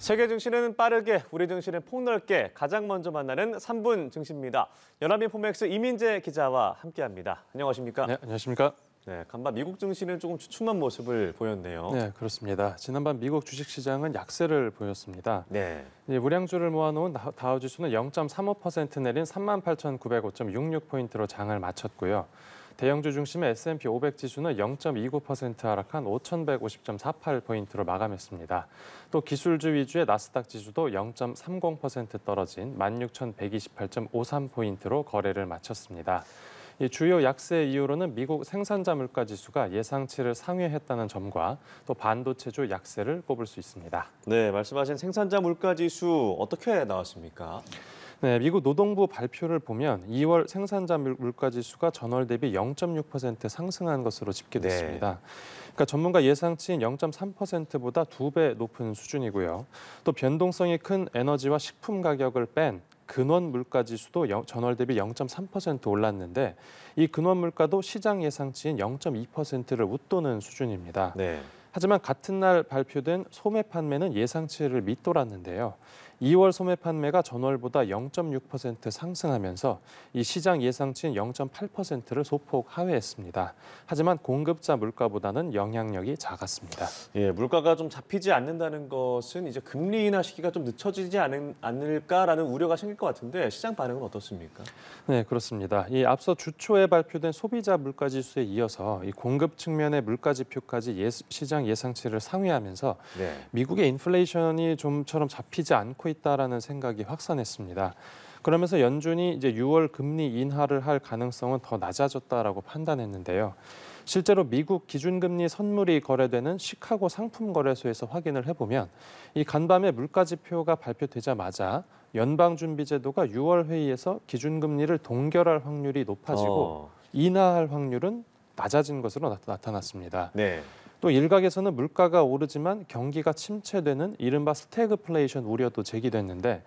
세계 증시는 빠르게, 우리 증시는 폭넓게 가장 먼저 만나는 3분 증시입니다. 연합인 포맥스 이민재 기자와 함께합니다. 안녕하십니까? 네, 안녕하십니까? 네, 간밤 미국 증시는 조금 주춤한 모습을 보였네요. 네, 그렇습니다. 지난밤 미국 주식시장은 약세를 보였습니다. 네. 우량주를 모아놓은 다우지수는 0.35% 내린 38,905.66포인트로 장을 마쳤고요. 대형주 중심의 S&P 500 지수는 0.29% 하락한 5,150.48포인트로 마감했습니다. 또 기술주 위주의 나스닥 지수도 0.30% 떨어진 16,128.53포인트로 거래를 마쳤습니다. 이 주요 약세 이유로는 미국 생산자 물가 지수가 예상치를 상회했다는 점과 또 반도체주 약세를 꼽을 수 있습니다. 네, 말씀하신 생산자 물가 지수 어떻게 나왔습니까? 네, 미국 노동부 발표를 보면 2월 생산자 물가 지수가 전월 대비 0.6% 상승한 것으로 집계됐습니다. 네. 그러니까 전문가 예상치인 0.3%보다 2배 높은 수준이고요. 또 변동성이 큰 에너지와 식품 가격을 뺀 근원 물가 지수도 전월 대비 0.3% 올랐는데 이 근원 물가도 시장 예상치인 0.2%를 웃도는 수준입니다. 네. 하지만 같은 날 발표된 소매 판매는 예상치를 밑돌았는데요. 2월 소매 판매가 전월보다 0.6% 상승하면서 이 시장 예상치인 0.8%를 소폭 하회했습니다. 하지만 공급자 물가보다는 영향력이 작았습니다. 예, 물가가 좀 잡히지 않는다는 것은 이제 금리 인하 시기가 좀 늦춰지지 않을까라는 우려가 생길 것 같은데 시장 반응은 어떻습니까? 네, 그렇습니다. 이 앞서 주초에 발표된 소비자 물가 지수에 이어서 이 공급 측면의 물가 지표까지 시장 예상치를 상회하면서 네. 미국의 인플레이션이 좀처럼 잡히지 않고 있다라는 생각이 확산했습니다. 그러면서 연준이 이제 6월 금리 인하를 할 가능성은 더 낮아졌다라고 판단했는데요. 실제로 미국 기준금리 선물이 거래되는 시카고 상품거래소에서 확인을 해보면 이 간밤에 물가 지표가 발표되자마자 연방준비제도가 6월 회의에서 기준금리를 동결할 확률이 높아지고 인하할 확률은 낮아진 것으로 나타났습니다. 네. 또 일각에서는 물가가 오르지만 경기가 침체되는 이른바 스태그플레이션 우려도 제기됐는데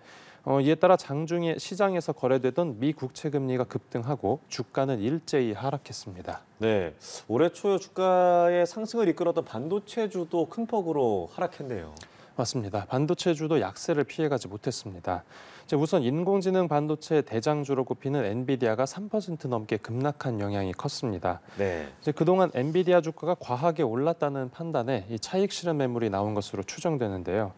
이에 따라 장중에 시장에서 거래되던 미 국채 금리가 급등하고 주가는 일제히 하락했습니다. 네, 올해 초 주가의 상승을 이끌었던 반도체주도 큰 폭으로 하락했네요. 맞습니다. 반도체주도 약세를 피해가지 못했습니다. 우선 인공지능 반도체 대장주로 꼽히는 엔비디아가 3% 넘게 급락한 영향이 컸습니다. 네. 그동안 엔비디아 주가가 과하게 올랐다는 판단에 이 차익 실현 매물이 나온 것으로 추정되는데요.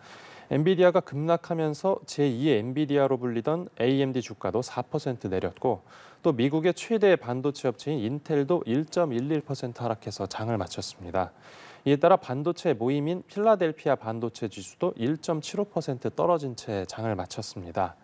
엔비디아가 급락하면서 제2의 엔비디아로 불리던 AMD 주가도 4% 내렸고 또 미국의 최대 반도체 업체인 인텔도 1.11% 하락해서 장을 마쳤습니다. 이에 따라 반도체 모임인 필라델피아 반도체 지수도 1.75% 떨어진 채 장을 마쳤습니다.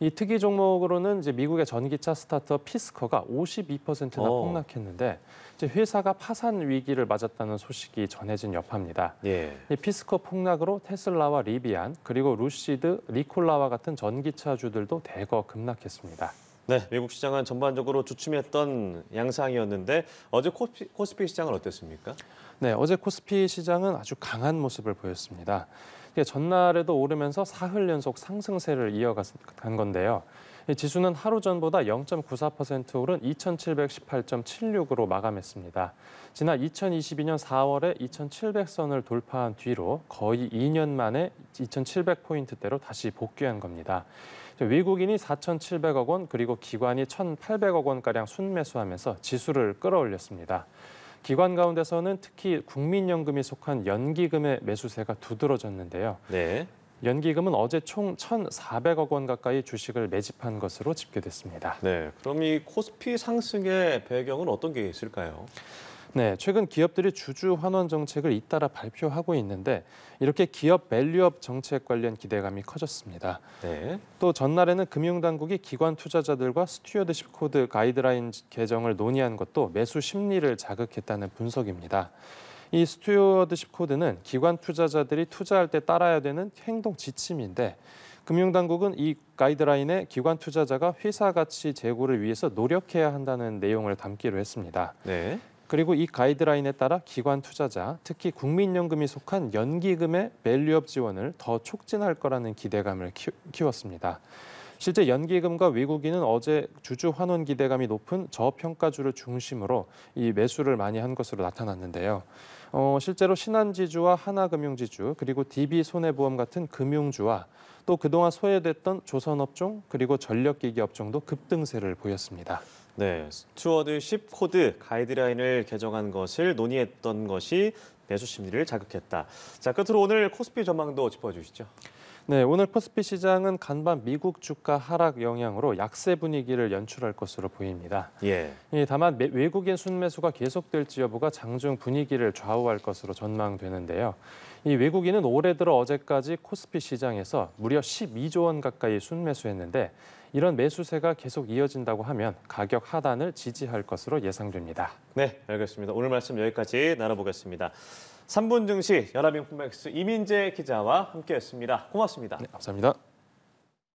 이 특이 종목으로는 이제 미국의 전기차 스타트업 피스커가 52%나 폭락했는데 이제 회사가 파산 위기를 맞았다는 소식이 전해진 여파입니다. 예. 이 피스커 폭락으로 테슬라와 리비안 그리고 루시드, 리콜라와 같은 전기차주들도 대거 급락했습니다. 네, 미국 시장은 전반적으로 주춤했던 양상이었는데 어제 코스피 시장은 어땠습니까? 네, 어제 코스피 시장은 아주 강한 모습을 보였습니다. 전날에도 오르면서 사흘 연속 상승세를 이어간 건데요. 지수는 하루 전보다 0.94% 오른 2,718.76으로 마감했습니다. 지난 2022년 4월에 2,700선을 돌파한 뒤로 거의 2년 만에 2,700포인트대로 다시 복귀한 겁니다. 외국인이 4,700억 원 그리고 기관이 1,800억 원가량 순매수하면서 지수를 끌어올렸습니다. 기관 가운데서는 특히 국민연금이 속한 연기금의 매수세가 두드러졌는데요. 네. 연기금은 어제 총 1,400억 원 가까이 주식을 매집한 것으로 집계됐습니다. 네, 그럼 이 코스피 상승의 배경은 어떤 게 있을까요? 네, 최근 기업들이 주주 환원 정책을 잇따라 발표하고 있는데 이렇게 기업 밸류업 정책 관련 기대감이 커졌습니다. 네. 또 전날에는 금융당국이 기관 투자자들과 스튜어드십 코드 가이드라인 개정을 논의한 것도 매수 심리를 자극했다는 분석입니다. 이 스튜어드십 코드는 기관 투자자들이 투자할 때 따라야 되는 행동 지침인데 금융당국은 이 가이드라인에 기관 투자자가 회사 가치 제고를 위해서 노력해야 한다는 내용을 담기로 했습니다. 네. 그리고 이 가이드라인에 따라 기관 투자자, 특히 국민연금이 속한 연기금의 밸류업 지원을 더 촉진할 거라는 기대감을 키웠습니다. 실제 연기금과 외국인은 어제 주주 환원 기대감이 높은 저평가주를 중심으로 이 매수를 많이 한 것으로 나타났는데요. 실제로 신한지주와 하나금융지주 그리고 DB손해보험 같은 금융주와 또 그동안 소외됐던 조선업종 그리고 전력기기 업종도 급등세를 보였습니다. 네, 스튜어드십 코드 가이드라인을 개정한 것을 논의했던 것이 매수 심리를 자극했다. 자, 끝으로 오늘 코스피 전망도 짚어주시죠. 네, 오늘 코스피 시장은 간밤 미국 주가 하락 영향으로 약세 분위기를 연출할 것으로 보입니다. 예. 다만 외국인 순매수가 계속될지 여부가 장중 분위기를 좌우할 것으로 전망되는데요. 이 외국인은 올해 들어 어제까지 코스피 시장에서 무려 12조 원 가까이 순매수했는데 이런 매수세가 계속 이어진다고 하면 가격 하단을 지지할 것으로 예상됩니다. 네, 알겠습니다. 오늘 말씀 여기까지 나눠보겠습니다. 3분 증시 연합인포맥스 이민재 기자와 함께했습니다. 고맙습니다. 네, 감사합니다.